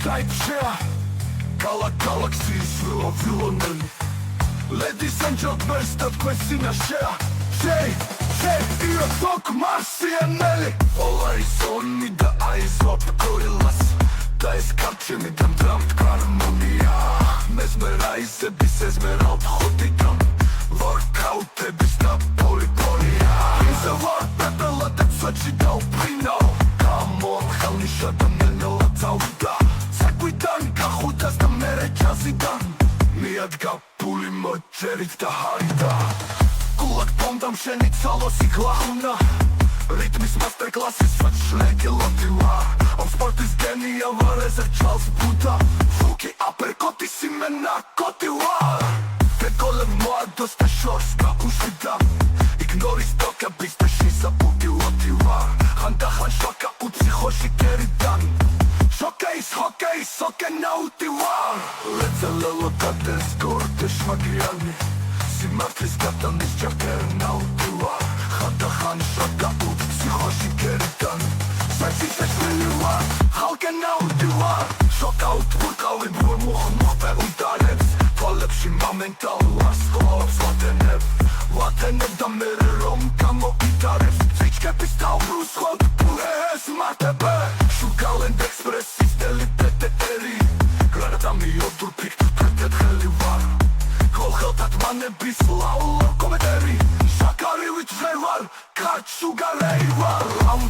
გაიფშეა გალაქსიის ვილონელი Ladies and gentlemen, stop questioning share You're talk marcianelli Always on me the eyes of gorillas Da es capture me dam harmonia Mesmerize bis esmeralda hoditam Workout bis na polypolia Is a war battle that's what you don't know Come on, хелни шатам нела цауda Sakwitan kahudas da mere jazidan Მიადგა ფული მოჭერით და ჰაიდა გულად პონდამ შენი ცალოსი გლახუნა რიტმის მასტერკლასის შლეგელოდი ვარ ამ სპორტის გენია ვარ ესე ჩალს ბუდა ფუკი აპერკოტის იმენა კოტი ვარ ფეკოლე მოადოს და შორს გაუშვიდა იგნორის დოკების და შისაბუდი ლოდი ვარ ხანდახან შოკა უციხოში კერიდან Hokej, soke nauti war Lecelelo tates gorte šmagrijani Simartlis katanis čaker nauti war Hatahan šaka u psihoši keritan Sveći se šmili war Halke nauti war Šokaut burkavi bur muhpe udarec Polepši momental var Skop zlatenev Latenev da mere romka mo itarev Cvičke pistav brus hod pule smartebe Šukalend ekspresis Eri Gradam i odur piktur pretet heli var Kol heltat manebis laulo komederi Šakarivit ževar, kad šugarei var Am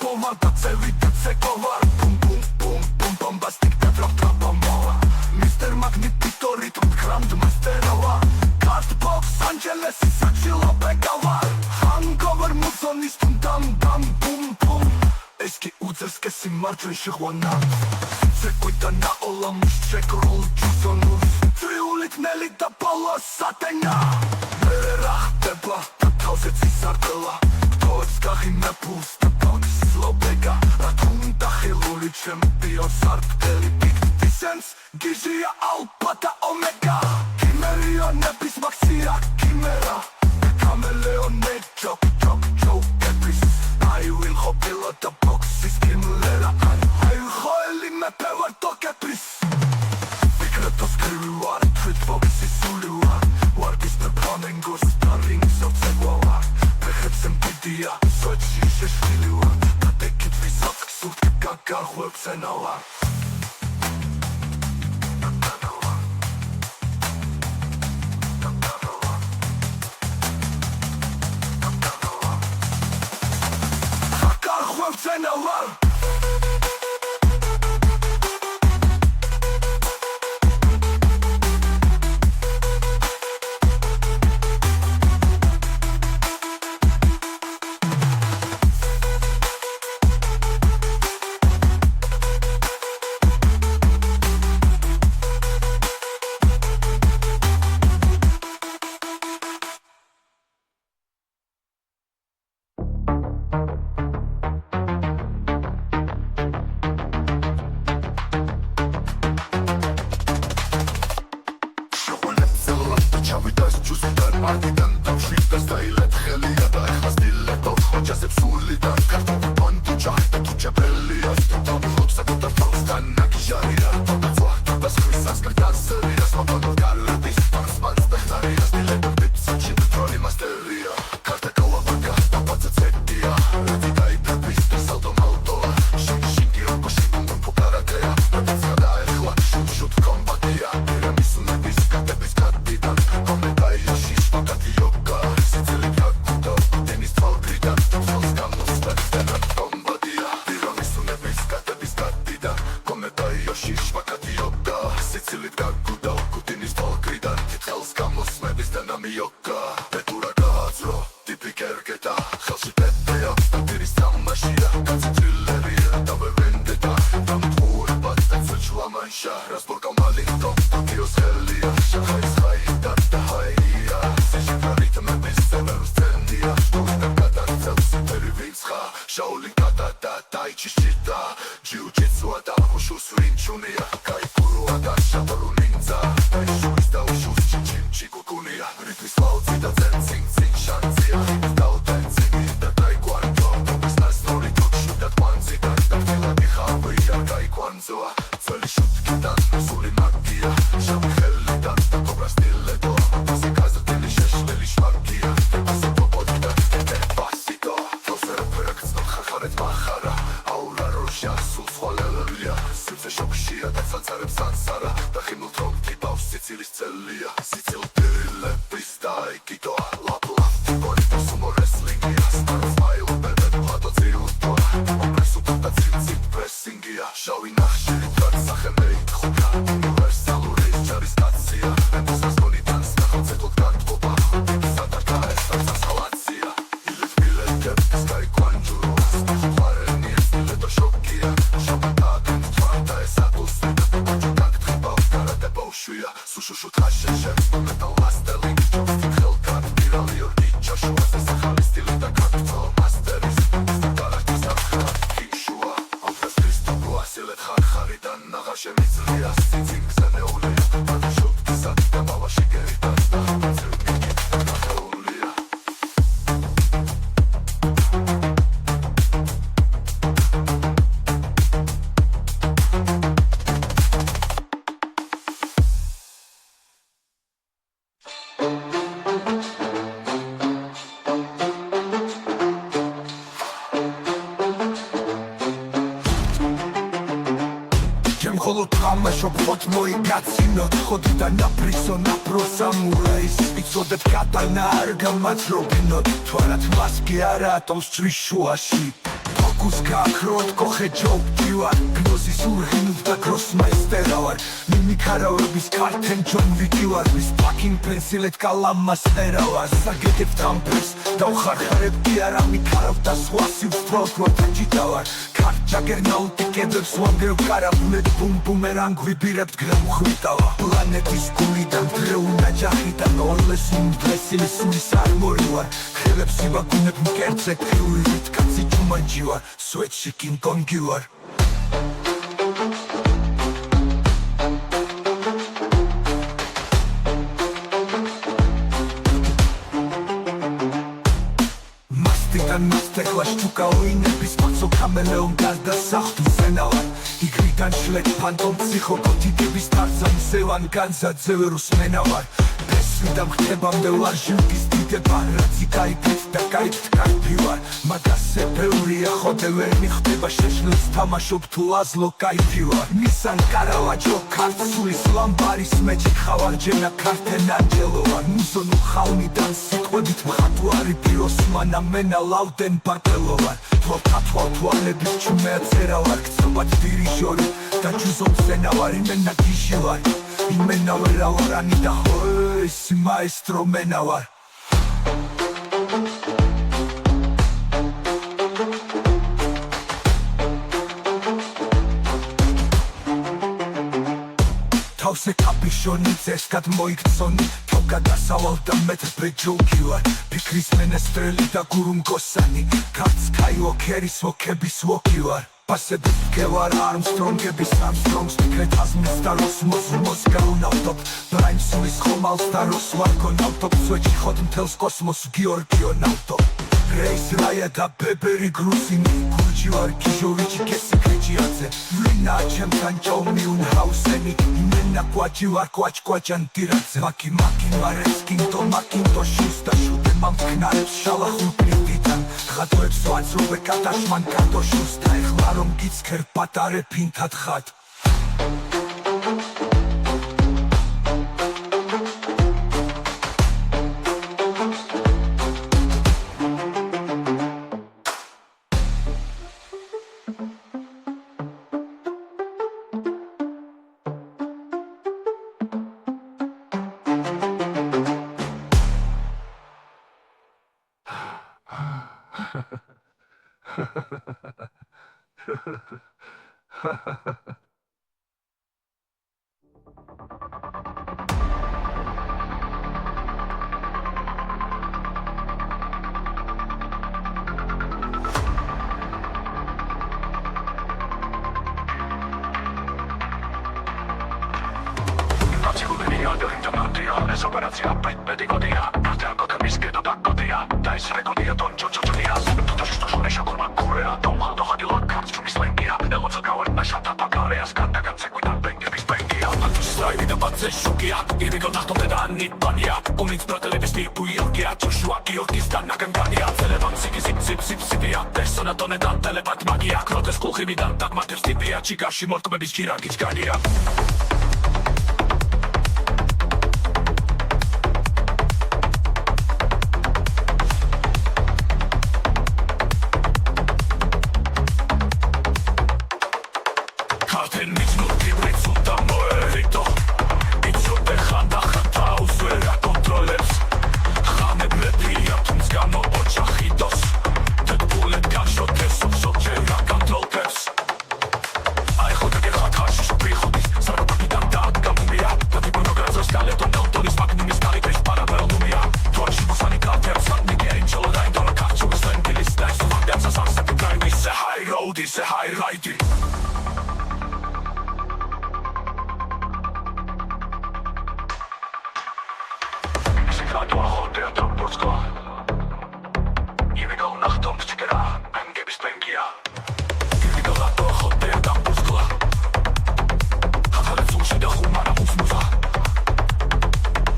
pomar da cevite cekovar Bum bum bum bum bombastik da drop trapa mova Mr. Magnetito ritm grandmasterova Cardbox Angeles i sačilo begavar Hangover muzonistum dam bum bum Eski udzerske si marđen šihuana Цекуйта на оламус чекрол чусонус Триулит нели да пала сатеня Мерахтеба да талзеци сартела Птоец кахи не пуста таунис слобега Ратунта хилули чемпион сартели Пикти сенс гижия алпата омега Кимерия небис максия кимера Камелеон не чок епис I will hopila da boxis kimlera I hoeli me pevar toke pris Fikretos krivi var, tweetboxi suli var Var bis me planengus, da rings of cegua Prehetsem pidia, soči še švili var Da tekit visatsk sutki kakar huepsena var ცილის წელია სიცილდირილების დაიგიდოა ლაბლა გორიტა სუმო რესლინგია სტაილ ბედად პატოცილტოა ოპრესუთა და ციცი პრესინგია შავი ნახშირი გარსახე მეიქხუთა უნივერსალური ჯარისკაცია ემოსას მონიტანს ნახალცეთოთ გარტყობა სადართა ესაცა სალაცია ილეთ მილეთებ სკაი კვანჯურო სტიხმარენი ესტილე და შოკია შობატადენ თვარდა ესადულსი Шуя, сушу тхашеше, метал мастеринг, чопстик хелкан, пирали орнича, шуа се сахали стили да картфал мастерис, стартарахти сарха, кишуа, алфес кристо гуасилет хархаридан, нагаше мицлия, сицинг се неулия, тада шубки сад, демала шигеридан, нахма цирники, нахеулия. Холод хамашо плот мой гацинот ходида на присона просамурайс ицодებ კატანა არ გამაძრობინოთ თვარად მასკი არა ატომს წვიშუაში ფოკუს გაქროთ კოხე ჯობდივარ გნოზის ურღინუთ და გროსმაისტერავარ მიმიქარავების კარტენ ჯონ ვიკივარ ვის ფაკინ პენსილეთ კალამასტერავარ საგეთებ თამფერს დავხარხარებ კი არა მიქარავ და სხვასი ვფროთვოთ ჯიტავარ ჯაგერნაუტი კედებს ვანგრევ კარაბუნეთ ბუმბუმერანგ ვიბირებთ გრემხვიტავა პლანეტის გულიდან დრეუნა ჯახიდან ოლეს უმდრესილი სულის არმორი ვარ ხელებს ივაგუნებ მკერდზე ქიურით კაცი ჯუმანჯი ვარ სვეტში კინგ-კონგი ვარ Mastecla ștuca o inebis Mațo cameleon gazda sahtu senawar Igritan șlet pantom psihokotitibis Tarzan sevan ganza dzeverus menawar Besvidam xtebamde var ჟილკის დიდება Rați გაიფეთ და გაიფთ კაიფივარ Მაგასე ბევრია ხოდე ვერ მიხდება შეშლილს თამაშობ თუ აზლო კაიფივარ Nissan Caravaggio ქართსულის ლამბარის მეჩი ხავარ ჯენა ქართენ ანჯელოვარ მუზონუ ხალმიდან სიტყვებით მხატვარი პიროსმანა მენა ლავდენ ბარტელოვარ თვალთვალების ჩუმეაწერა ვარ გწობად დირიჟორი და ჯუზომ სენავარ იმენა გიჟი ვარ იმენა ვერავარანი და ხოეს მაესტრო მენა ვარ თავზე კაპიშონი წესკად მოიქცონი გადასავალ და მეტრბე ჯოქი ვარ ფიქრის მენესტრელი და გურუმგოსანი ქართს კაიუოკერის ვოქების ვოქი ვარ პასების გევარ არმსტრონგების ამსტრონგს ტიკრეთ აზმის და როსმოს გაუნავდობ ბრაინსულის ხომალს და როს ვარგონავდობ სვეჩი ხოდ მთელს კოსმოს გიორგიონავდობ რეის რაია და ბებერი გრუსინი გურჯი ვარ კიჟოვიჩი კესი კრიჭიაძე ვრინა ჩემთან ჭოუმი უნჰაუსენი იმენა კვაჭი ვარ კვაჭ-კვაჭან დირაძე მაკი ვარ ესკინტო მაკინტო შუსტა შუტე მამქნარებს შალა ხულპლივდიდან ხატოებს ვაძრობე კატაშმან კატო შუსტა ეხლა რომ გიცქერ პატარე ფინთად ხატ ეს ოპერაცია პედიკოდია მარტაკოთა მისკედა დაკოდია და ეს რეკოდია დონ ჩოჩოჩიას თუთაშტო შორეშა კურმა კურეა დომა დოხადი ლაკაც ჩუმისლენგია ელოცა გავარდა შატა პაკარეას კანდაგანცეკვიდა ბენგების ბენგია საიდი და ბაცე შუკია ირიგო ნახტომდე და ნიტანია კუმიც ბრატელების ტიპუიორგია ჩუშუა გიორგის და ნაგანგანია ცელევან სიგიზიფსიფსიფსიფია პერსონატონე და ტელეპათ მაგია კროტეს კულხიმიდან დაგმატებს ტიპია ჩიკაში მორტმების ჯირაგიც განია Gadła hotel tam Polsko Iwigo na chtom wciekera Pęgie bez pęgia Iwigo na to hotel tam Polsko Hatale sushi da humana musmuza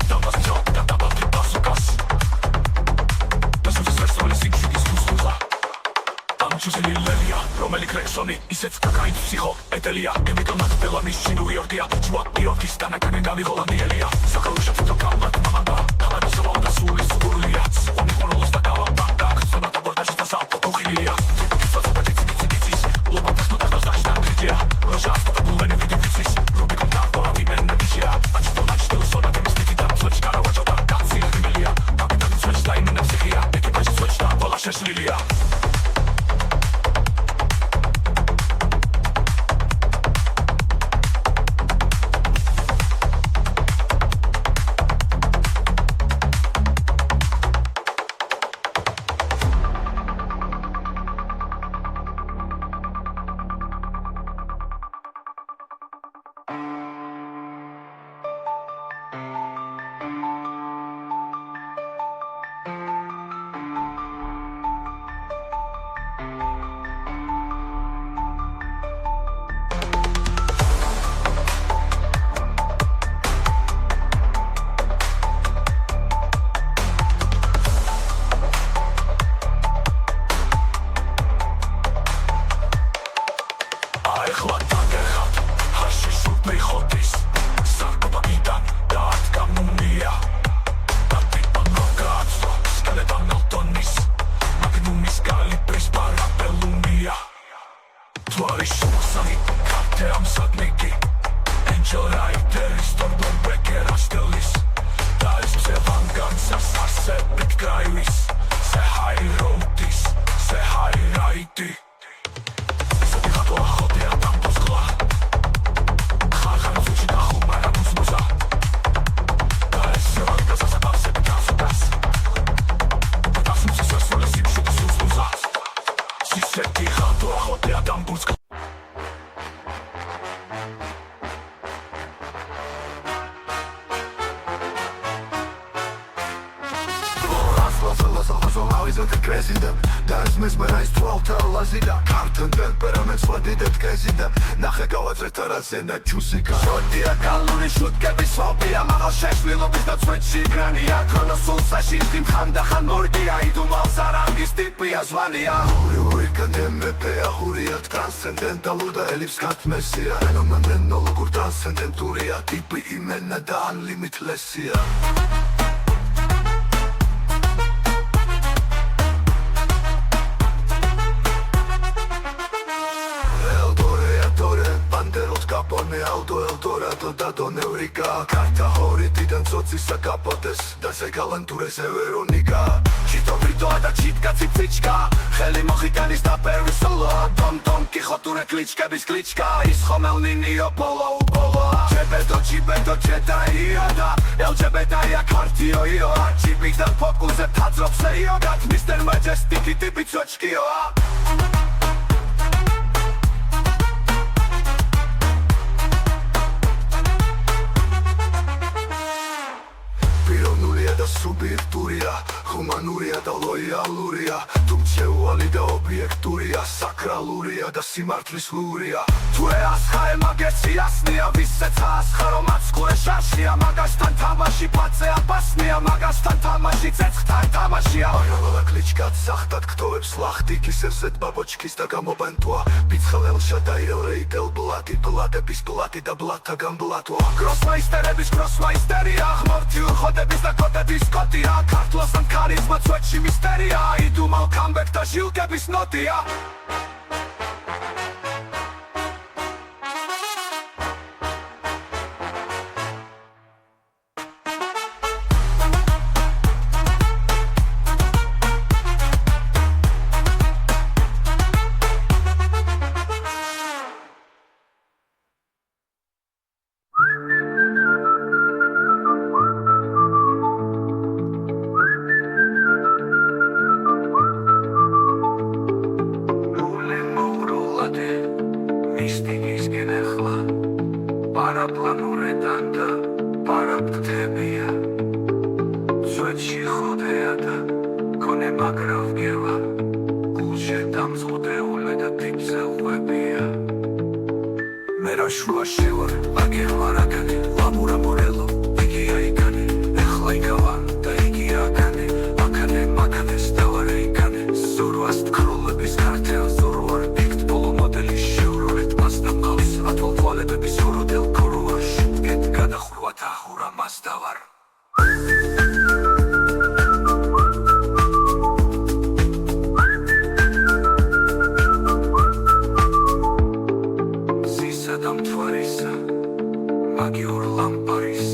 Dama zdział da daba typa sukas Nasuze sresole siksi diskuskuza Ančuseli Lelia, Romeli Kreksoni, Isetska kain psycho, Etelia Iwigo na tela missi New Yorkia Čuat New Yorkista näköinen gali Hollandielia Sakalusha fotokaulat mamanda Kalada salonda suuli suulia Suomi huonolosta kalapahtaa Sanata voitaisista saappo kuhilia Kifat sopetit sikitsikitsis Lupatas no tästä saistaan kritiä Rožastata tulleinen vitipitsis Rubikon tahtoa viimenne visiä Ančisto načstil soda kemistikita Svečka rovačota katsi rimelia Kapitalit svečta imena psichia Ekipaži svečta vola šeš lilia Zena čusika Šotija kaluri šutkebi svobija Magal šešvilobis da cveći granija Kronosul sa šiltim handahan mordija Idu mal zarangis tipija zvanija Huri kad MVP-a hurijat Transcendentaluda elipskat mesija Fenomenologur transcendenturija Tipi imena da unlimitlessija Capone auto Eldorado da Don Eurica Carta horitidan soci sa capotes Da se galanture se Veronica Čito vritoa da čitka cipcička Heli mohikanis da peri solo Tom Kihoture kličke bis klička Ishomelnini opolo upolo Čebe do četa i oda LGBT ja kartio i oa Čipik dan pokuze tadzrop se i ogat Mr. Majestic i tipi cočki oa Subirturia, humanuria da lojaluria Tumčeuvali da objekturia, sakraluria da si martvi sluria Tvoje asha je mageci jasnija, viseca asha romatskuje šašnija Magastan tamaši pace apasnija, magastan tamaši cecktan tamašija Ojnovala kličkat zahtat, kto je pslahti, kisev zet babočki sta ga mobentua Bichalel šadaj el rejtel blati, blate bis blati da blata gam blatua Grossmeister bis grossmeisteria, mortiu hode bis da kote bis Skotija, kartlo sam karizma, cveći misterija Idu mal comeback da žilke bis notija სვეტში ხოდეა და კონე მაგრავგევა გულში დამზღუდებული და თითზეუებია მე რა შუაში ვარ აგერ ვარ აკანე ლამურა მორელო იგია იკანე ეხლა იკავარ და იგია აკანე მაკანეს დავარ იკანე ზურვას თქრულების კარტელ ზურვარ პიქტ ბოლო მოდელი შეუროლეთ მას და მყავს ათვალ თვალებების ოროდელ ქორუარ შუგეთ გადახრვა თახურა მას დავარ დამთვარისა მაგიურ ლამპარის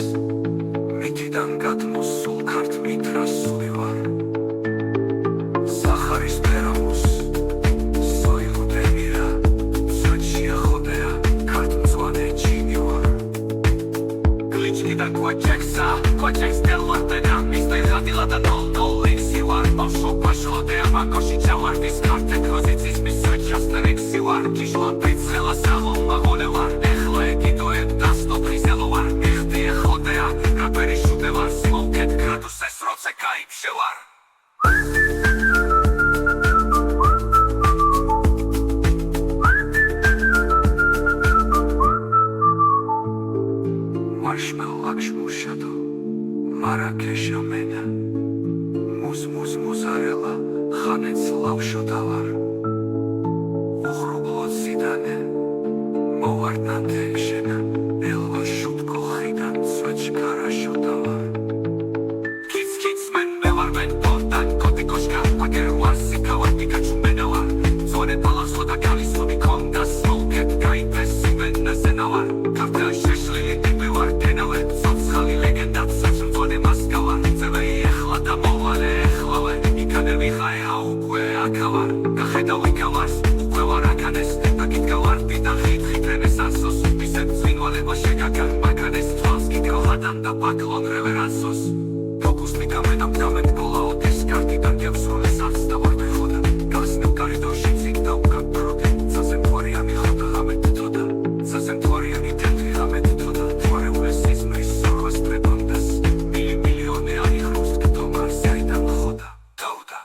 მითიდან გადმოსულ ქართ მითრასული ვარ სახარის პერამუს სოილუდემირა სვეტში ახოდეა ქართ მწვანე ჩინი ვარ გლიჩკიდან კვაჩექს დელვარდენა მისტერ ღადილა და ნოლექსი ვარ ბავშვობაშოდეა მაგოში ჩავარდის ქართე ქოზიცის მის სვეტში ასტერექსი ვარ ჭიშლა პრიცელა საღო მაღოლე ვარ ეხლა ეკიდოებ დასტოფრიზელო ვარ ეხდი ეხოდეა რაპერი შუტე ვარ სიმოვკეთ გრადუსეს როце გაიფშე ვარ მარშმელო ლაქშმუშადო მარაკეშა მენა მუზარელა ხანეც ლავშოდა ვარ უხრუბლოდ სიდანე მოვარდნანდე შენა ელვა შუტკო ხიდან სვეტში გარაშოდა ვარ კიც მენ მე ვარ მენ პორტან კოტი კოშკა აგერ ვარ სიკავარ პიკაჩუ მენა ვარ ზონე პალასო და კალისონი კონდა სმოუკეთ გაიფეს იმენაზე ნავარ კარტელ შეშლილი ტიპი ვარ დენავე ცოცხალი ლეგენდად საცმწონე მასკავარ ძევე ეხლა და მოვალე ეხლავე იკანე მიხაია უკვე აკავარ გახედავ იკავარს უკვე ვარ აკანეს აკით გავარდი და ხით რენესანსოს ისეთ წვინვალება შეგაგან მაკანეს თვალს კიდევადან და ბაკლონ რევერანსოს ფოკუსნი გამედამდამეთ ბოლაოდეს კარტიდან გევსროლეს არც და ვარ მეხოდა გასნევ კარიდორში წინ და უკან პროდე სასემთვარიანი ხოდა ღამეთ თოდა სასემთვარიანი თეთრი ღამეთ თოდა თვარეულეს სიზმრის სორვას ტრებონდას მილიონი აიხროს კტომარ საიდან ხოდა დაუდა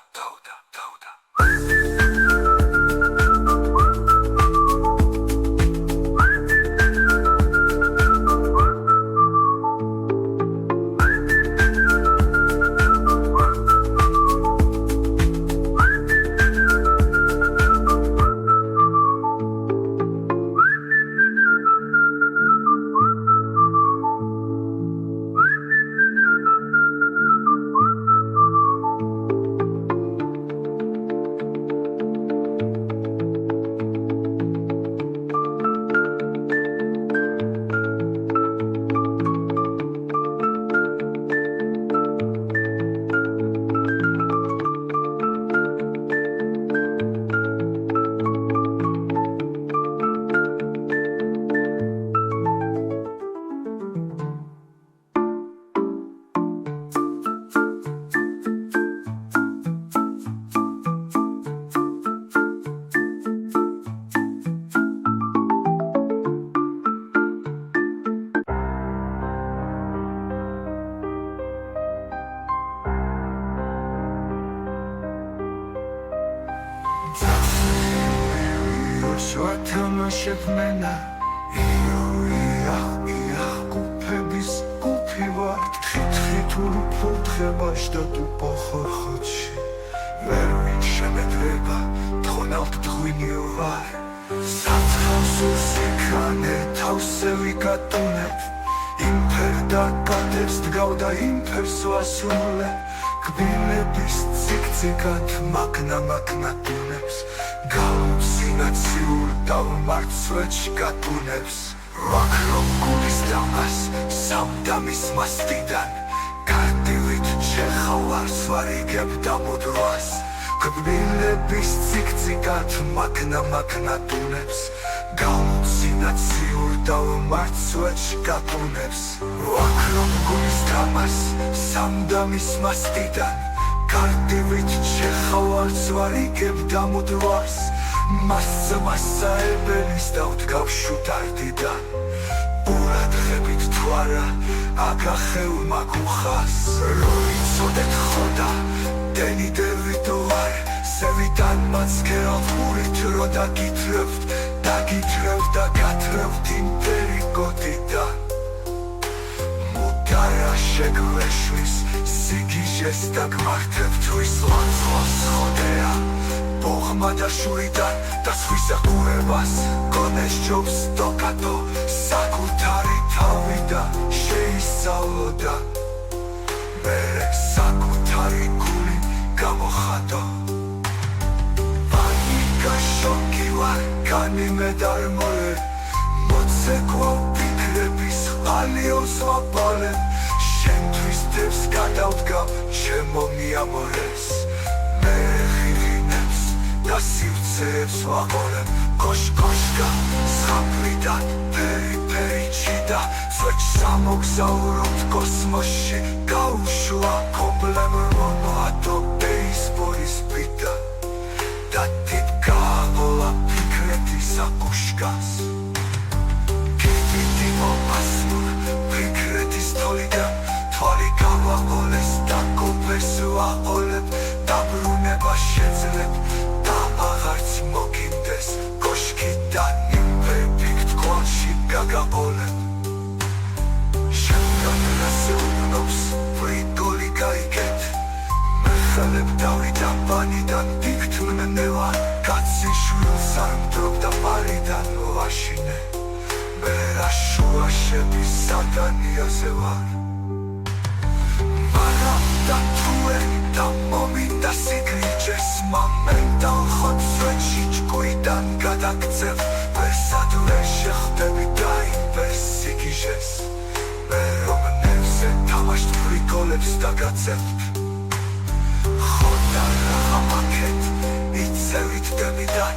შოათამაშებ მენა იახ კუფების კუფი ვარ თითურ ფუთხებაშ და ტუპოხორხოჩი ვერ ვინშემეტრება თხონალთ დღვინი ვარ საცხავს უსიქანე თავზე ვიკატუნებ იმფერ და კადებს დგავდა იმფერს ვასრულებ კბილების ციკციკად მაგნა ტუნებს გალუცინაციურ დავმართ სვეტში გატუნებს ვაქრობ გულის დამას სამდამის მასტიდან კარტილით ჩეხავარს ვარიგებ დამუდრვას კბილების ციკციკად მაგნა ტუნებს გალუცინაციურ დავმართ სვეტში გატუნებს ვაქრობ გულის დამას სამდამის მასტიდან კარტილით ჩეხავარს ვარიგებ დამუდრვას მასა ებელის დავდგავ შუტარდიდან ურადღებით თვარა აგახეულმა გუხას როიცოდეთ ხოდა დენი დევიდოვარ სევიდან მაცქერალხურით რო დაგიტრევთ და გათრევთ იმპერიკოდიდან მუდარა შეგვეშვის სიგიჟეს და გმართებთ ვისლანძღოს ხოდეა ბოღმა და შურიდან და სხვისაყურებას გონეს ჯობს დოკატო საკუთარი თავიდა შეისწავლოდა მერე საკუთარი გული გამოხატო პანიკა შოკი ვარ განიმე დარმოლე მოცეკვავ ფიქრების ყალიოს ვაბალე შენთვის დევს გადავდგა ჩემო მიამორეს მე ხირინებს და სივცეებს ვაყოლებ კოშკოშკა ზღაპრიდან პერიჩიდა სვეჩ სამოგზაურობთ კოსმოსში გაუშვა კომპლემრონოატო ბეისბოლის ბიდა და თითქააყოლა ფიქრეთის აკუშკას კითვითი მოპასმურ ფიქრეთის თოლიდან თვალი გავაყოლეს და კოპეს ვაყოლებ დაბრუნება შეძლებ და აღარც მოგინდეს კოშკიდან იმპერფექტ კვალში გაგაყოლებ შემდგომ რასეულნობს ბრიტოლი გაიგეთ მეხელებ დავიდან ბანიდან დიქტვნევა კაცი შვილს არ მდრობდა პარიდან ვაშინე მე რაშუაშების სადანიაზე ვარ მაგრამ და თუე და მომინდა სიგრიჯეს მომენტალ ხოცვეთში ჭკუიდან გადაგწევ ვერსადვე შეხვდები და იმპერს სიგიჟეს მე რომნებზე თამაშთ ფრიკოლებს და გაწევთ ხოდა რაღაცაკეთ იცევით დემიდან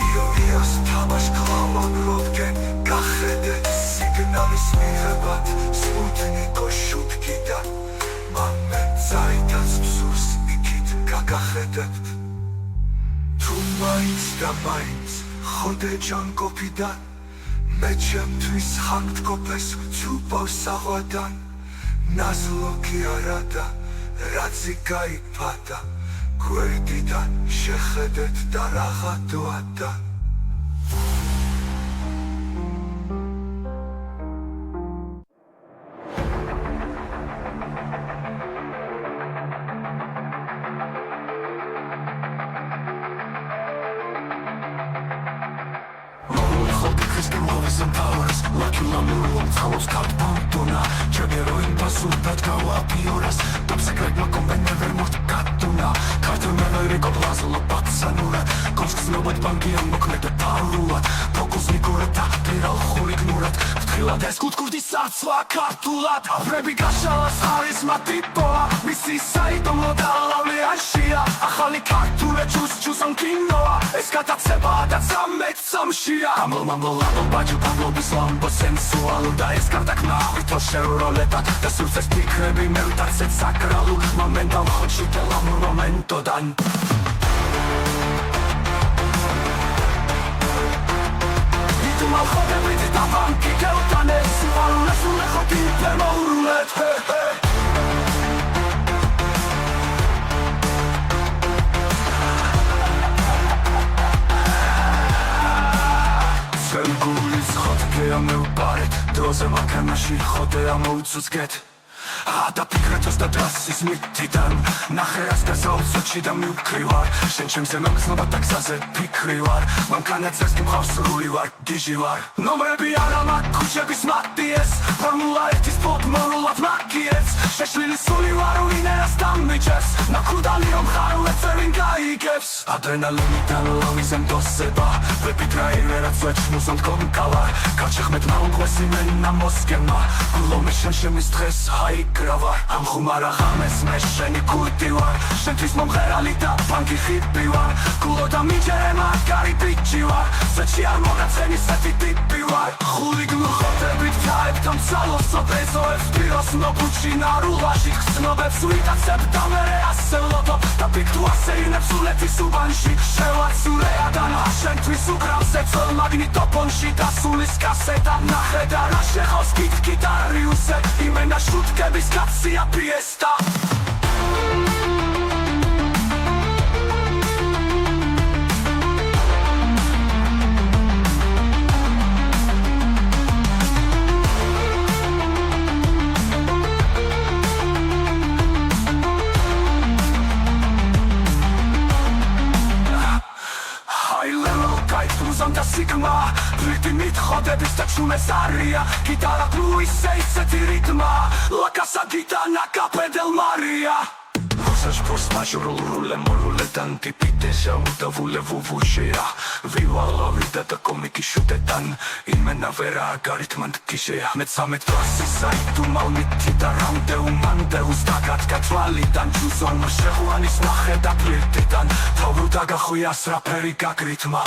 იორიოს თამაშ კლავან როდგენ გახედეთ სიგნალის მიღებად სპუტნიკო შუტკიდან მამენ წაიტაც მსურს იქით გაგახედებთ თუ მაინც და მაინც ხოდე ჯანკოფიდან მე ჩემთვის ხანგრდყოფეს ვცუპავს საღვადან ნაზლო კი არა და რაცი გაიფადა გვერდიდან შეხედეთ და რაღა დოადა ქართულად აბრები გაშალას ხარისმა ტიპოა მისი საიდუმლო და ლავლეაშია ახალი ქართული ჩუსჩუსონ კინოა ეს გადაცებაა და სამშია ამლ ბაჯუპაბლობის ლამბო სენსუალურ და ეს გარდაქმნა ვითო შევროლებად და სულს ეს ფიქრები მე ვდაცეთ საკრალურ მომენტალ ხოჩიტელ ამ მომენტოდან იდუმალ ხოდებით და ბანკი გელტანეს სუალუნესულე ხოთი ფერმაურულად სელგულის ხოთქეა მეუბარეთ დროზე მაქანაში ხოდეა მოუწუწგეთ და ფიქრეთოს და დრასის მითიდან ნახე და საოცოჩი და მივკრივარ შენ ჩემზე მოგზნობა და გზაზე ფიქრი ვარ მანქანაცებს კი მყავს სრული ვარ დიჟი ვარ ნომრები არა მაქვს ქუჩების მატიეს ფორმულა 1-ის ფოტმორულად მაკიებს შეშლილი სული ვარ ვინერას დამიჭერს ნაკრუდალი მომხარულ ეწევინ გაიგებს ადრენალინიდან ლომიზემ დოსება ვეპიტრაირ რაც ვეჩმუზონთ კომკალარ გაჩეხმეთ მაუნყვესი მენა მოსკემა გულომეშენ შემის დღეს ჰაიგრავარ ამ ხუმარა ღამეს მე შენი კუდი ვარ შენთვის მომღერალი და ბანკი ხიპი ვარ გულო და მიჯერე მაგარი ბიჭი ვარ სეჩი არ მოგაცენი სეთი ტიპი ვარ ხული გლუხոտებით თაებთან ცალოსო პეზოებს პიროს ნოპუჩი ნარულაში ხსნობებს ვიტაცებ და მერე ასე ვლოდობ და პიქტუ ასეინებს ულეთის უბა უბანში შევაცურეა და შენთვის უკრავსე ძველ მაგნიტოფონში დასულის კასეტა ნახე და რა შეხავს გიტარიუსე იმენა შუტკების კაცია ფიესტა და სიგმა რიტმით ხოდების და ჩუნეს არია გიტარა ბლუისე ისეთი რიტმა ლაკასა გიტანა კაპედელ მარია Rosas pros majorul rule morule tanti pite sauda vule vuvusheja Viva la vida da komiki shutetan Imena vera garitmand kisheja Metsamet klassi saitu malmiti da ramde umande Uzdagat katvalitan Juzon shehuanis nahe da plirtitan Tavru daga huyas raperi gagritma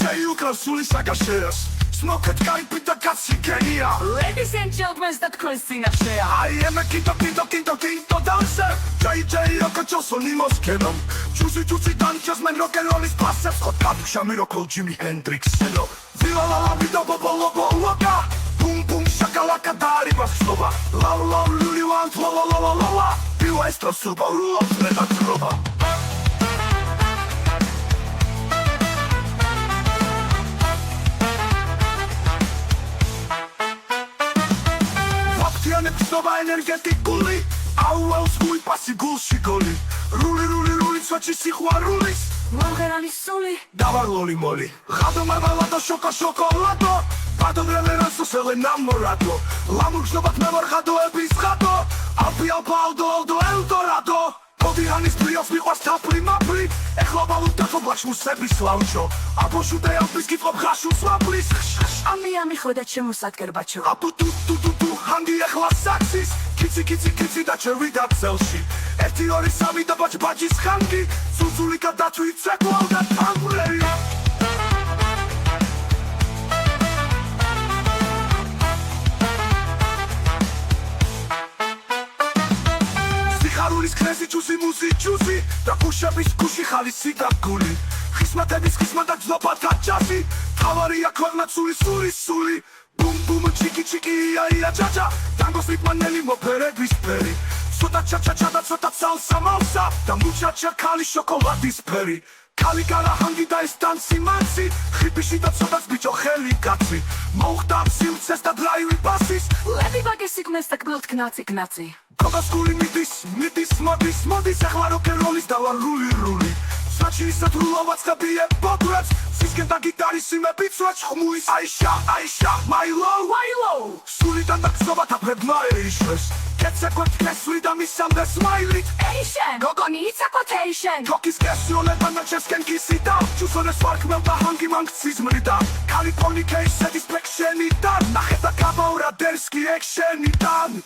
J უკრასული საკაშეას Smoket კაიპი და კაცი გენია Ladies and gentlemen, that Christina Shea I am a kinto dancer J როკოჩოსო ნიმოს კენომ Juicy dances men rock and roll is passes Hot kapuša mi rokol Jimi Hendrix seno Viva la vida bobo loka Bum bum shakalaka daribas slova La luli want la Piva estra suba rulo preda trova Nova energetikuli Auels mui pasi gulshi goli Ruli Svači sihuarulis Mongerani suli Davar loli moli Gado marmelado šokolado Pado vremena su se enamorado Lamur šnobat memor gado ebis gado Alpi aldo Eldorado Podihanis prios mi hvas tapli mapli Ეხლა ვალუტახო ბაშმუ სების ლაუნჯო აბოშუ და ალპის გიფობ ხაშუ სვაპლის ამი ხვდა შემოსადგერ ბაჩო აბუ თუ ჰანგი ეხლა საქსის კიცი და ჩერვი და წელში 1 2 3 და ბაჯის ხანგი სუზული გადაწვი ცეკვავ და თანგრელი სიხარულის ქნესი ჯუსი და ქუშების ქუში ხალისი და გული ხისმათების ხისმა და ძნობათა ჯაზი თავარია ქვეყნად სული ბუმ ჩიკი ია ჯაჯა ტანგოს რიტმანელი მოფერების ფერი ცოტა ჩაჩა და ცოტა სალსა მალსა და მუჩაჩა ქალი შოკოლადის ფერი ქალი გარაჰანგი და ეს დანსი მანსი ხიფიში და ცოტაც ბიჭო ხელი კაცი მოხდა სილცეს და დრაივი ბასის ლები ბაგეს იქნეს და კბილთ კნაცი კოკას გული მიდის მოდის ახლა როკენროლის და ვარ რული საჩისად რულავაცხებიე ბოგრებს სისკენ და გიტარის იმები წვეც ხმუის აიშა my low სულიდან და გზობათა ფრებმა ეიშეს კეცეკვეთ კესვი და მისამდე სმაილით ეიშენ გოგონი it's a quotation თოკის კესიოლება ნაჩესკენ კისი და ჩუსონეს ვარქმელ და ჰანგი მანგციზმრი და კალიფორნიკეის satisfaction-ი და ნახე და გამაურა დერსკი action-იდან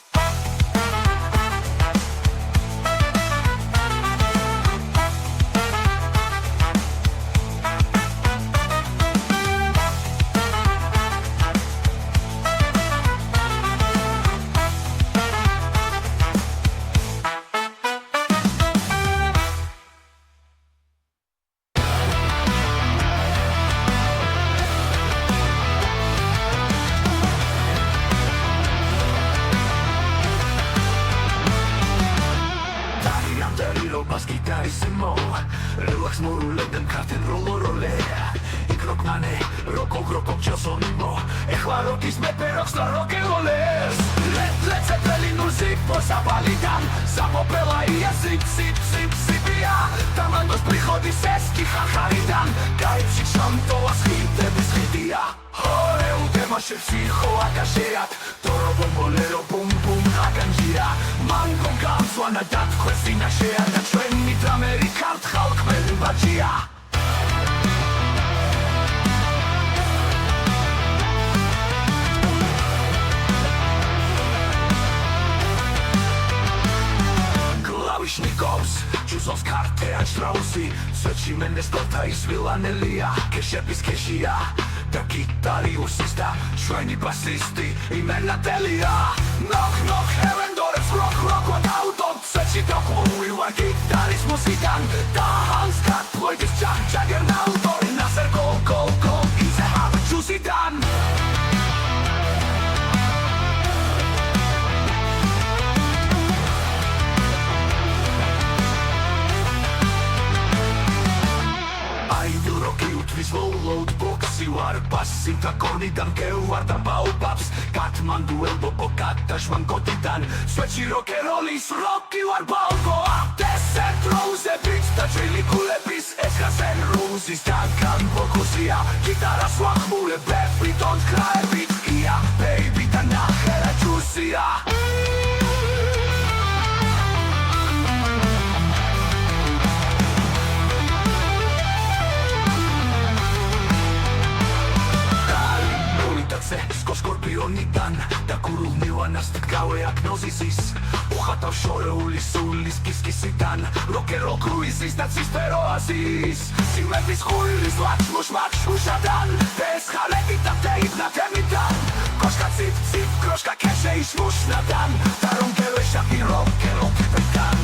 ქალაქს მორულებდნენ ქართენ როლე იქროკმანე როკო ჩელსონიმო ეხლა როკის მეფე როქს და როკეოლეს ლეცეპელი მუსიკ პოსაბალიდან სამოპელაია სიპსიპსიპსიპია დამანდოს პრიხოდის ესკი ხახარიდან გაიჩი შამტოვას ხიდების ხიდია ჰორე უდემაშებს იხო აკაშეათ დორო ბომბოლერო ბუმ აკანჯია მანგო გამსვანა დათქვეს ინაშეა და ჩვენი დრამერი ქართ ხალხმელი ბაჭია Nikovs, Chusovs karte a Strausi Sveći mene skorta i svilanelija Kešepis kešija Da kitariusis da čveni basisti Imena telija Knock, herendorec, rock Od autom, sveći dok uvila Gitaris musikan Da hanskat, plojtis Jagger na autori Nasser gol Ize habe Chusidan Load boxi war bassi da konidam geuar da baobabs Katmandu elbobo katashman kotidan Sveći rockerolis rocky war balboa Desert rose beach da čili kulebis Eskasen ruzis dankan bokusija Gitara svahmule bepi don't cry beat Ija baby da nahera čusija Sko skorpionidan Da kuruvniva nastkave agnozizis Uhatav šoreuli sulis kiskisidan Rock'n'roll cruises da cisperoazis Simepis huilis lačmuš makšušadan Bez halekita teibna temidan Koška cip, kroška keše i šmušnadan Darom geveša i rock'n'roll kipetan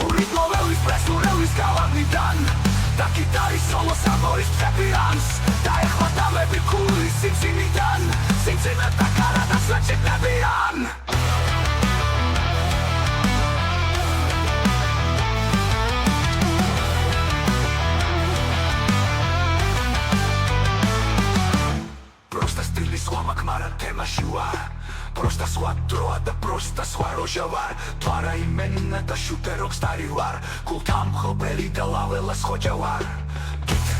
U ritmovelis presurelis galavnidan Da kitari solo samoris prepians Da ehvatame bi kulis simsimidan Simsima ta kara da svećeg nebijan Prosta stili slova kmara tema šivar Prosta sva droa da prosta sva rožavar Tvara imena da šute rockstari var Kultam hobeli da lavela shođavar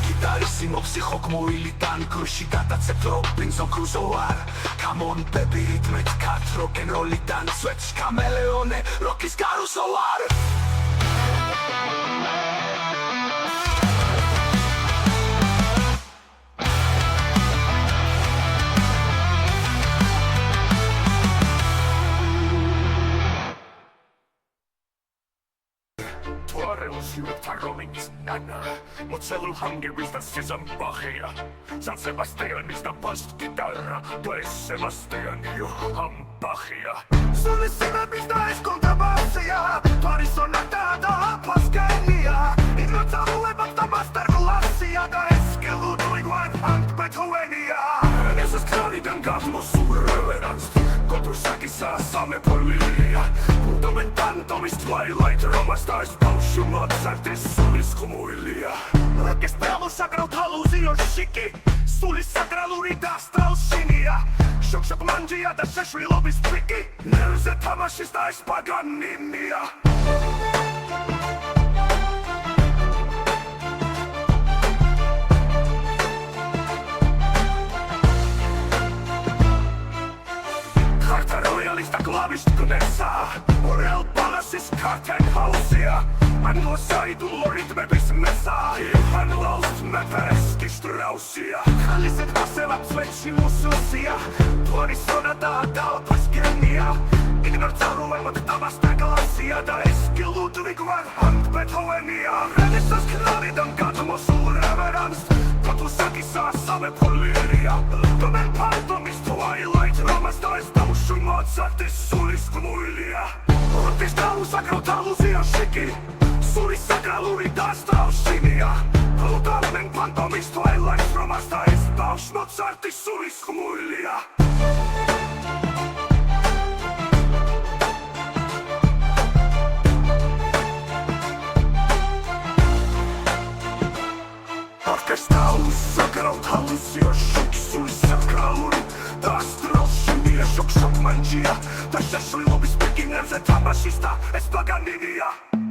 Gitarisim psihok moilitan Kruši gata ceptropinzon kruzovar Come on baby ritmet kat rock'n'rollitan Sveć kameleone rockis karusovar Tarominis nana Mocelul Hungary's da Sizambachia San Sebastian is da bust guitarra Pues Sebastian you Hambachia Sulisima is da escontabasia Parisonata da Pascania Ignota huebat da master glacia Da eskeludu igual Ant Beethovenia Jesus Kralidan gatmos reverence Kotrusakisa same polilia Fundamentantomis Twilight Romastais Paušu Mozartis sulis humuilia Orkestralo sagralt haluzio šiki Sulis sagraluri da straušinia Šokšak manđija da šešvilobis triki Nerze tamašis da Paganiniya Royalista klavist knesa Orel palasis karten hausia Anno saidulo ritmebis mesa Ihan laust mepereski strausia Kalliset hasevat sveći mususia Tuori sonata dalpas genia Ignorcarulemat tavasta glasia Da eski Ludwig van Hand Beethovenia Renesans knalidan katmosul reverans Kotusaki saa same poliria Lumen pantomis Twilight Romastais Paušu Mozartis sulis humuilia Orkestralo sagralt haluzio šiki Sulis sagraluri da straušinia Lumen pantomis Twilight Romastais Paušu Mozartis sulis humuilia შოქ-შოქ-მანჯია და შეშლილობის ბეგინერზე თამაშის და ეს პაგანინია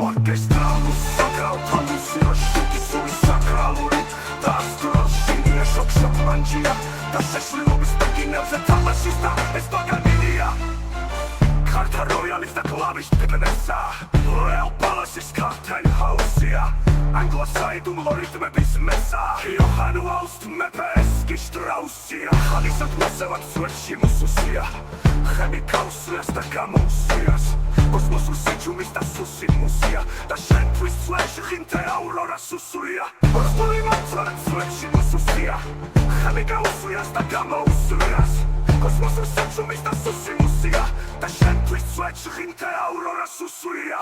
ორკესტრა მუსიკა თამუსია შეკისური საკრალური და ასტროშინია შოქ-შოქ-მანჯია და შეშლილობის ბეგინერზე თამაშის და ეს პაგანინია Carta royalista clavista penesa Real Palaces Cartel Houseia Anglo-saidum loritme bismesa Johannu Aust mepeski Straussia Halisat mesevat suetsi mususia Chemikausias da gamusias Kosmosus sečumista susimusia Da šentvis sveši hinte aurora susuria Ospolimat suetsi mususia Chemikausias da gamusias Kosmosus sečumista susimusia Da šentvis sveši hinte aurora susuria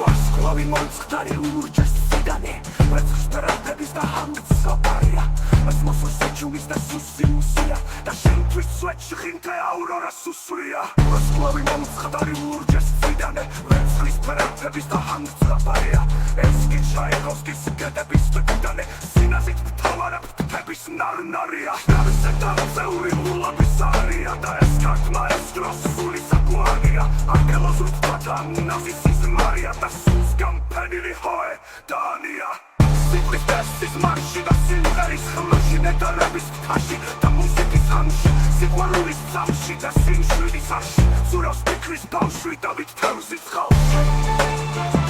Vasklavi monskhtari urģes sidane Vecršperantebis da hangts saparja Kosmosus sečumista susimusia Da šentvis sveši hinte aurora susuria Vasklavi monskhtari urģes sidane Vecršperantebis da hangts saparja Evski Čaikovskis gedebis tükidane Sinazit ptavara ptepebis narnaria Navisetan zeuri ulabis aria Da eskart maestros ulisa guania Arkelosut patan nazisis maria Da suskan penili hoe dania Siklis testis marši Da silveris hmlši Nedarebis ptaši Da musikis hanši Sigvarulis psamši Da sinšvidis arši Suros pikris paušvi Da vit teusis halši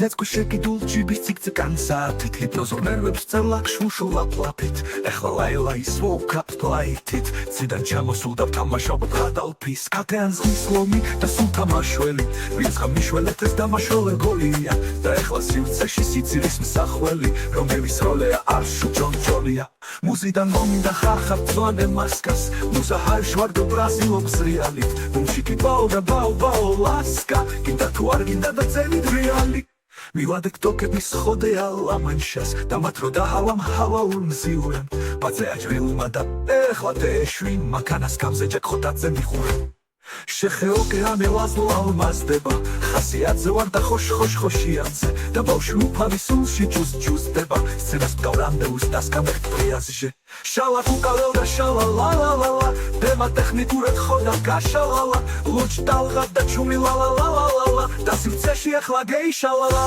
Ձեծկու շեկիդուլ ջիբիս цик-цикանца Թիթիտ նոզոր ներվեբս ծելակ շուշուլապլապիտ Էխվա լայլայի սվոկապ պլայիթիտ Ձիդան չամոսուլ դավ թամաշոբ հադալպիս Կատեան զգիսլոմի դա սուլ թամաշվելի Վինցխա միշվել էտես դամաշոլ է գոլիա Դա էխվա սիվցեշի սիցիրիս մսախվելի Ռոմևիս ռոլեա արշու ջոնջոլիա Մուզիդան մոմինդա խախապ ծվան է մասկաս Մուզա հայր շվարգը բրազիլոբ զրիալիտ Մումշիկի բաուրա բաու լասկա Գինდა თუ არ գինდა და წელით რეალი Მივადეკ ტოკების ხოდეა ლამანშას და მათ რო დაჰალამ ჰალაურ მზიურან ბაძე აჯრილმა და ეხლა დეშვი მაქანას გამზეჯეკ ხოტაძე მიხურე შეხე ოკეანე ლაზლო ალმაზდება ხასიათზე ვარ და ხოშ-ხოშ-ხოშიანზე და ბავშვი უფალი სულში ჯუს-ჯუსდება სცენას მკავრამდე უსტასკამერტ პრიაზჟე შალა კუკალელ და შალა ლა-ლა-ლა-ლა დემა ტექნიკურად ხოდა გაშალალა ლუჩ ტალღა და ჩუმი ლა-ლა-ლა-ლა-ლა და სივრცეში ახლა გეიშალა-ლა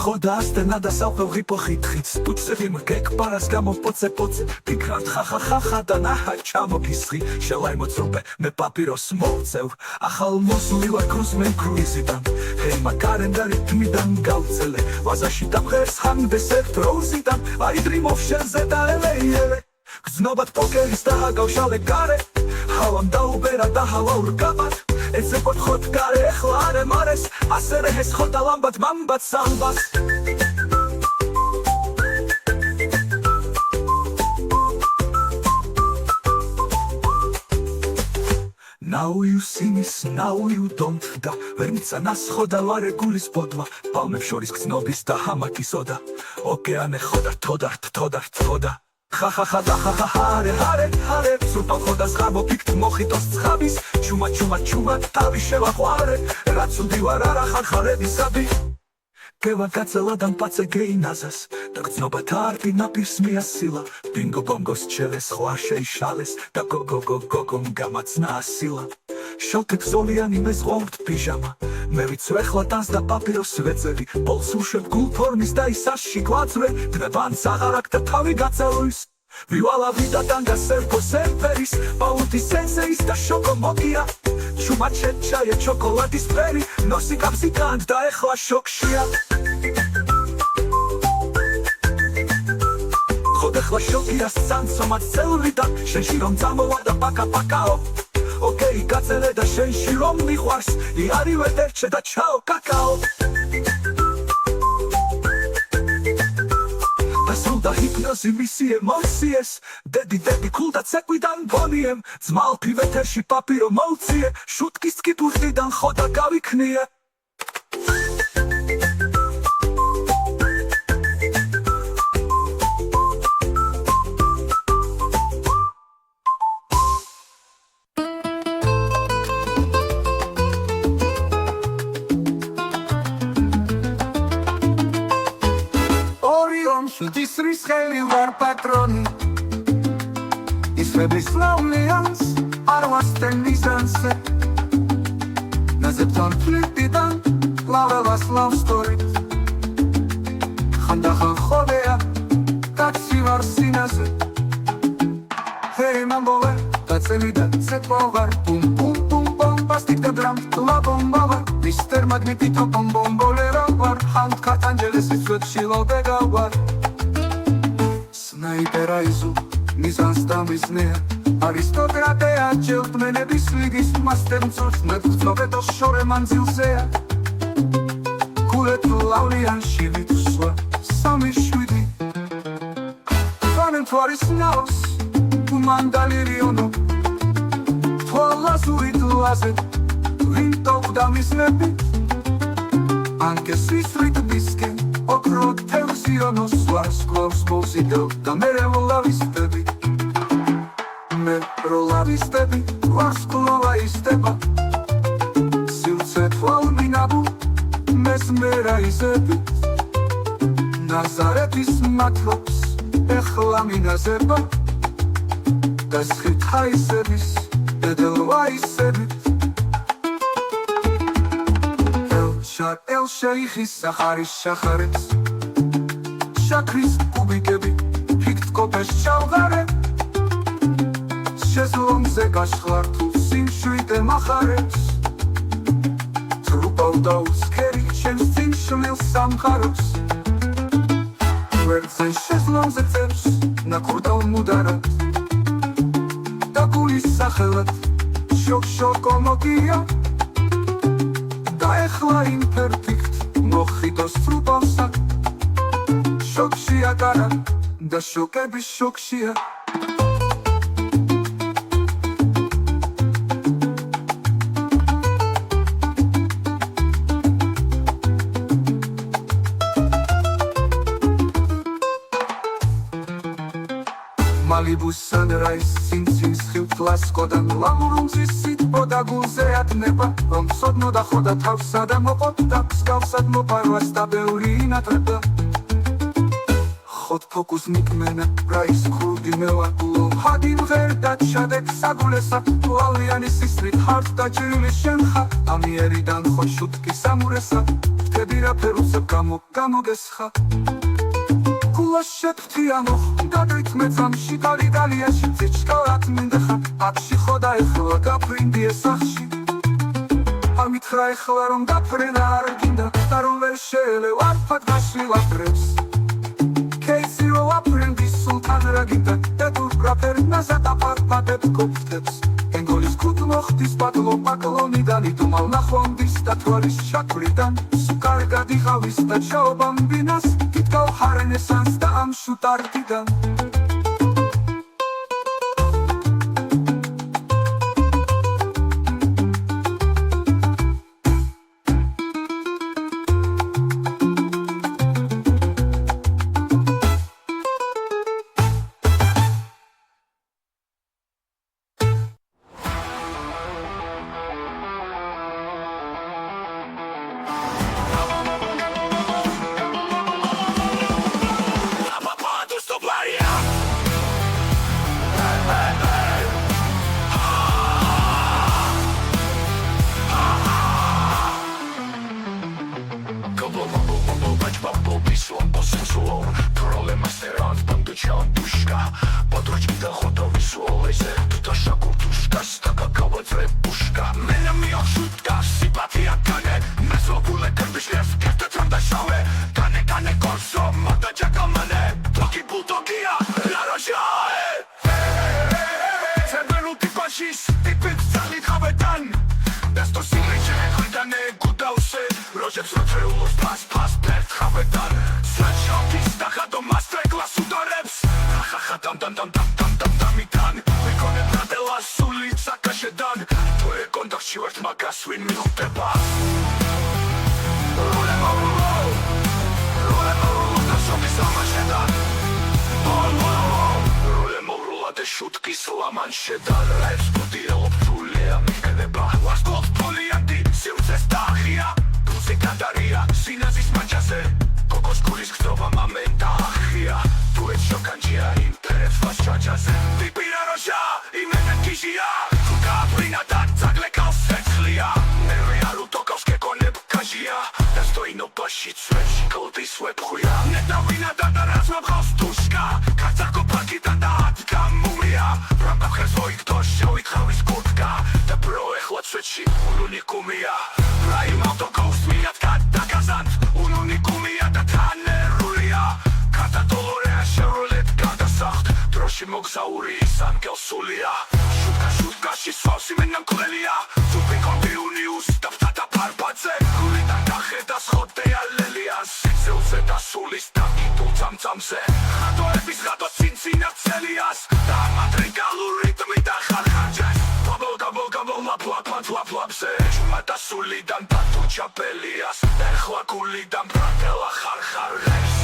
ხოდა ასტენა და სალფევღი პოხითხიც ტუცები მგეკ პარას გამოპოცე-პოცე ფიქრად ხახა-ხახა და ნაჰა ჩამოფისხი შელაი მოწრუპე მე პაპიროს მოვწევ ახალ მოსული ვარ კრუსმენ კრუიზიდან ჰეიმა კალენდარი თმიდან გავწელე ვაზაში დამღერს ხანდეს ერთ როუზიდან აი დრიმ ოფშენზე და ელეიელე გრძნობად პოკერის დააგავშალე გარე ჰალამ დაუბერა და ჰალაურ გაბად ეცე პოთხოთ გარე ეხლა არე მარეს ასე რეჰეს ხოდა ლამბად მამბად სამბას Now you see me, now you don't და ვერ მიცანას ხოდა ვარე გულის ბოდვა პალმებს შორის გრძნობის და ჰამაკისოდა ოკეანე ხოდა თოდა ხახახა და ხახახარე ჰარე სულთან ხოდა ზღაბო პიქტ მოხიტოს ცხაბის ჩუმა თავი შევაყვარე რაც უდივარ არა ხარხარებისაბი გევა გაწელადან პაცე გეინაზას და გრძნობა თარპი ნაპირს მიასილა ბინგო ბონგოს ჩელეს ხვარ შეიშალეს და გოგო გამაცნა ასილა შალკეთ ზოლიანი მეზღვაურთ პიჟამა მე ვიცვე ხლა ტანს და პაპიროს ვეწევი ბოლს უშვებ გულფორმის და ისაში გვაწვე დღებან საღარაკ და თავი გაწელვის ვივალა ვიდა დანგა სერფო სერფერის პაუნტი სენსეის და შოკომოკია ჩუმა ჩეჩაია ჩოკოლადის ფერი ნოსი კაფსი კანთ და ეხლა შოქშია ეხლა შოკია სანსომად წელრი და შენში რომ წამოვა და პაკა-პაკაო ოკეი გაწერე და შენში რომ მიყვარს იარივე დერჩე და ჩაო კაკაო და ჰიპნოზი მისი ემოციეს დედი ქულ და ცეკვიდან ბონიემ ძმალფი ვეთერში პაპირო მოუციე შუტკის კიბურდიდან ხოდა გავიქნიე ისრის ხელი ვარ პატრონი ისრების ლავლიანს არ ვასწენ მიზანზე ნაზებთან ფლირტიდან ლაველას ლავ სტორით ხანდახან ხოლეა კაცი ვარ სინაზე ჰეი მამბოვე დაწევი და ცეკვო ვარ პუმ პუმ პუმ ბომბასტიკ და დრამ ლა ბომბა ვარ მისტერ მაგნეტიტო ბომბოლერო ვარ ჰანთ კატანჯელესის ვეთში ლობეგა ვარ სნაიპერაიზუ მიზანს დამიზნეა არისტოკრატია ჯელტმენების ლიგის მასტერ მწვრთნებ გრძნობედო შორე მანძილზეა გულეთ ლავლიანში ვიწვა 3-7 ფანენთვარის ნავს უმანდალირიონო თვალაზური დლაზე ვინტოვ დამიზნები ანკე სვისრით დისკენ ოქრო თევზიონოს ვარს კლავს მოზიდო და მერე ვლავისტები მე როლავისტები ვარს კლოვა ისტება სილცე თვალმინაბუ მეს მერაიზები ნაზარეთის მათლობს ეხლა მინაზება და სხითაისების დედელვაისებით ელ-შეიხის სახარის შახარებს შაქრის კუბიკები ფიქთ კოპეს ჩავღარე შეზლომზე გაშხლარ თუ სიმშვიდე მახარებს თრუპავ დაუსქერი ჩემს წინ შლილ სამყაროს ვერცე შეზლომზე წერს ნაკურდავ მუდარად და გულის სახელად შოქ-შოკო მოგია და ეხლა იმპერფექტ მოხიდოს თრუპავსა შოქშია კარა და შოკების შოქშია მალიბუს სანრაის სინცის ხილფლასკოდან ლამურუნძის სიტბო და გულზე ატნება რომ სოდნო და ხოდა თავსა და მოყოთ და მსგავსად მოპარვას და ბევრი ინატრება ხოთ ფოკუს მიკმენა პრაის ქურდი მევაკულო ჰადინ ვერ და ჩადეკ საგულესა ლავლიანი სისრით ჰართ და ჭრილი შენხა ამიერიდან ხოთ შუტკი სამურესა ვთები რა ფერუსებ გამოგესხა შეთქთიანო და დრითმეცამში გარიდალიაში წიჩკალად მინდეხა აკში ხოდა ეხლა გაფრინდიე სახში ამითხრა ეხლა რომ გაფრენა არ გინდა და რომ ვერ შეელევ არფად გაშვილაფრებს კეისი რო აფრენდის სულთან რა გინდა და დურგრაფერნაზა და პარპადებ კოფტებს ენგოლის კუთ მოხდის პატლო პაკლონიდან იტუმალ ნახვამდის და თვალის შაქვრიდან სუკარგად იხავის და ჩაობამბინას გიტკავ ჰარენესანს და ამ შუტარდიდან Maria! დამიტან ვიკონე ბრატელა სული საკაშედან თუ ეკონტაქტში ვართ მაგას ვინ მიხვდება შუტკის ლამანშედა რაებს ბუდიელობ თულია მიგნება ვასკოლს ფოლიანტი სივრცეს დაღია თუზე გადარია სინაზის მაჩაზე კოკოს გულის გზობა მამენტა ახია თუ ეს შოკანჯია იმპერებს ვას ჩაჩაზე დიპირა როშა იმენა კიჟია თუ გააფრინა და ძაგლე კალსეცლია ნერვიარუ ტოკავს კეკონებ კაჟია და სტოინობაში ცვეში კლდის ვეფხვია ნეტავინა და დარაცვა ბღავს თუშკა კაცაკო პაკიდან და ათკა Rampa hrezoj kto šel i travis kurtka Da broje hlačeći Ununikumija Pravim autokov smijat kad nakazant Ununikumija da tane rulija Kada dolorea Chevrolet kada saht Troši mog zauri sam gelsulija Šutka šisval si menam klelija Zupin kontiuni ustav tata parpadze Rulitan dahe da shodeja lelija Sice uze da sulis da kitu camcamze Hato epis hato cincina celias Da madrigalu ritmi da harhađes Lap-lap-lap-lap-lap-lap-se Čumata sulidan tatu čapelias Erhla kulidan pratela har-har-res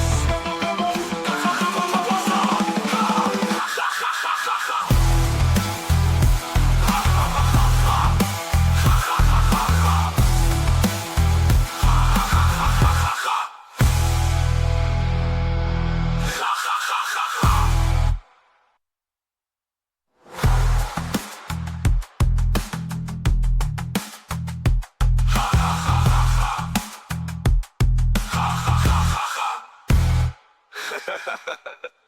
Ha ha ha ha ha.